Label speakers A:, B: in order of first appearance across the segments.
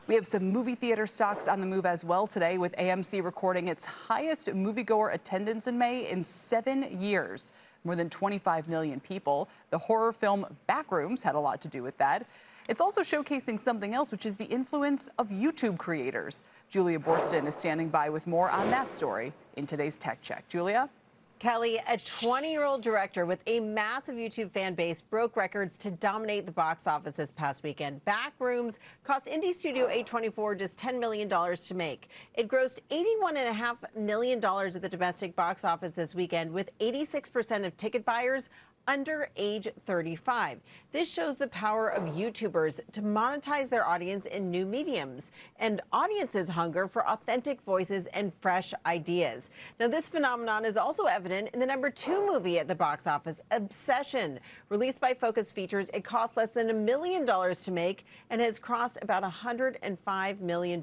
A: We have some movie theater stocks on the move as well today, with AMC recording its highest moviegoer attendance in May in 7 years. More than 25 million people. The horror film Backrooms had a lot to do with that. It's also showcasing something else, which is the influence of YouTube creators. Julia Borston is standing by with more on that story in today's Tech Check. Julia?
B: Kelly, a 20-year-old director with a massive YouTube fan base broke records to dominate the box office this past weekend. Backrooms cost indie studio A24 just $10 million to make. It grossed $81.5 million at the domestic box office this weekend, with 86% of ticket buyers under age 35. This shows the power of YouTubers to monetize their audience in new mediums and audiences' hunger for authentic voices and fresh ideas. Now, this phenomenon is also evident in the #2 movie at the box office, Obsession. Released by Focus Features, it cost less than $1 million to make and has crossed about $105 million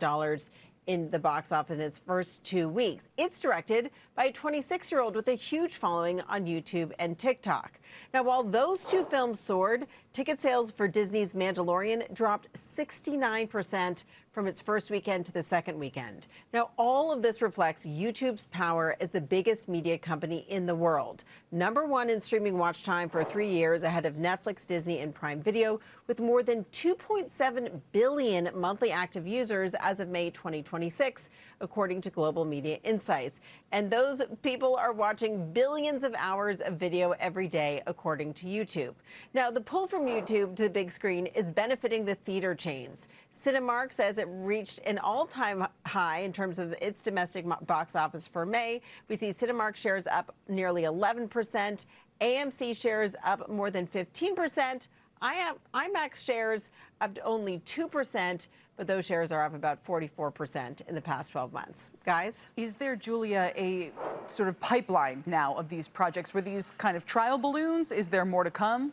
B: in the box office in its first 2 weeks. It's directed by a 26-year-old with a huge following on YouTube and TikTok. Now, while those two films soared, ticket sales for Disney's Mandalorian dropped 69% from its first weekend to the second weekend. Now, all of this reflects YouTube's power as the biggest media company in the world. #1 in streaming watch time for 3 years, ahead of Netflix, Disney, and Prime Video, with more than 2.7 billion monthly active users as of May 2026, according to Global Media Insights. And those people are watching billions of hours of video every day, according to YouTube. Now, the pull from YouTube to the big screen is benefiting the theater chains. Cinemark says it reached an all-time high in terms of its domestic box office for May. We see Cinemark shares up nearly 11%, AMC shares up more than 15%, IMAX shares up to only 2%, but those shares are up about 44% in the past 12 months. Guys?
A: Is there, Julia, a sort of pipeline now of these projects? Were these kind of trial balloons? Is there more to come?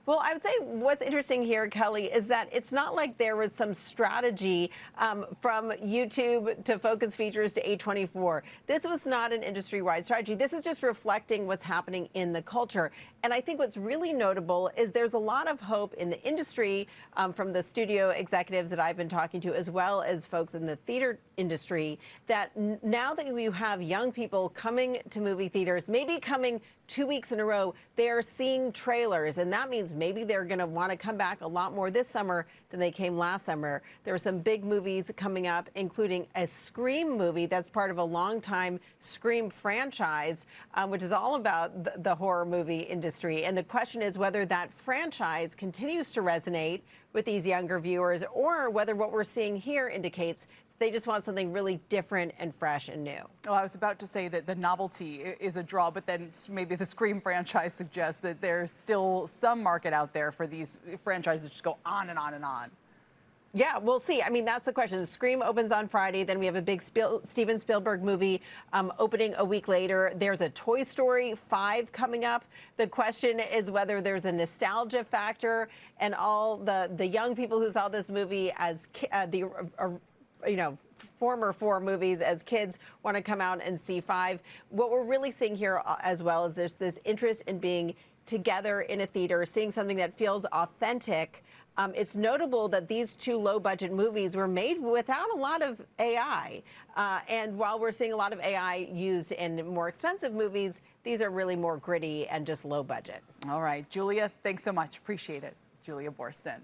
B: Well, I would say what's interesting here, Kelly, is that it's not like there was some strategy from YouTube to Focus Features to A24. This was not an industry-wide strategy. This is just reflecting what's happening in the culture. And I think what's really notable is there's a lot of hope in the industry from the studio executives that I've been talking to, as well as folks in the theater industry, that now that you have young people coming to movie theaters, maybe coming 2 weeks in a row, they are seeing trailers, and that means maybe they're going to want to come back a lot more this summer than they came last summer. There are some big movies coming up, including a Scream movie that's part of a longtime Scream franchise, which is all about the horror movie industry. And the question is whether that franchise continues to resonate with these younger viewers, or whether what we're seeing here indicates they just want something really different and fresh and new.
A: Oh, I was about to say that the novelty is a draw, but then maybe the Scream franchise suggests that there's still some market out there for these franchises that just go on and on and on.
B: Yeah, we'll see. I mean, that's the question. Scream opens on Friday. Then we have a big Steven Spielberg movie opening a week later. There's a Toy Story 5 coming up. The question is whether there's a nostalgia factor, and all the young people who saw this movie as former 4 movies as kids want to come out and see 5. What we're really seeing here as well is there's this interest in being together in a theater, seeing something that feels authentic. It's notable that these 2 low-budget movies were made without a lot of AI. And while we're seeing a lot of AI used in more expensive movies, these are really more gritty and just low budget.
A: All right, Julia, thanks so much. Appreciate it. Julia Borston.